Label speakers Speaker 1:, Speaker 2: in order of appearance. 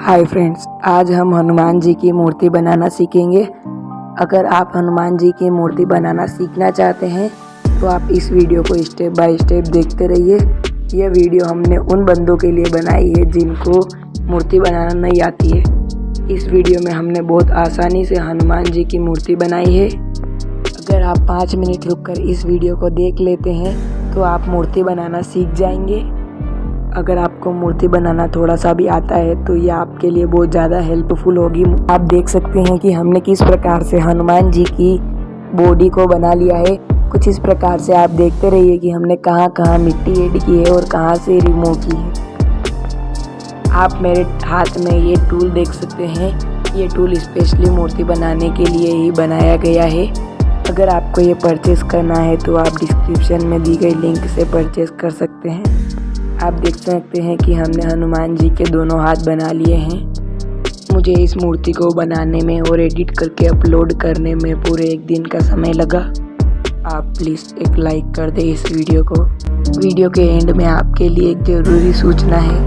Speaker 1: Hi friends, आज हम हनुमान जी की मूर्ति बनाना सीखेंगे। अगर आप हनुमान जी की मूर्ति बनाना सीखना चाहते हैं तो आप इस वीडियो को स्टेप बाय स्टेप देखते रहिए। यह वीडियो हमने उन बंदों के लिए बनाई है जिनको मूर्ति बनाना नहीं आती है। इस वीडियो में हमने बहुत आसानी से हनुमान जी की मूर्ति बनाई है। अगर आप 5 मिनट रुककर इस वीडियो को देख लेते हैं तो आप मूर्ति बनाना सीख जाएंगे। अगर आपको मूर्ति बनाना थोड़ा सा भी आता है तो ये आपके लिए बहुत ज़्यादा हेल्पफुल होगी। आप देख सकते हैं कि हमने किस प्रकार से हनुमान जी की बॉडी को बना लिया है। कुछ इस प्रकार से आप देखते रहिए कि हमने कहाँ कहाँ मिट्टी ऐड की है और कहाँ से रिमूव की है। आप मेरे हाथ में ये टूल देख सकते हैं। ये टूल स्पेशली मूर्ति बनाने के लिए ही बनाया गया है। अगर आपको ये परचेस करना है तो आप डिस्क्रिप्शन में दी गई लिंक से परचेस कर सकते हैं। आप देख सकते हैं कि हमने हनुमान जी के दोनों हाथ बना लिए हैं। मुझे इस मूर्ति को बनाने में और एडिट करके अपलोड करने में पूरे 1 दिन का समय लगा। आप प्लीज़ एक लाइक कर दें इस वीडियो को। वीडियो के एंड में आपके लिए एक ज़रूरी सूचना है।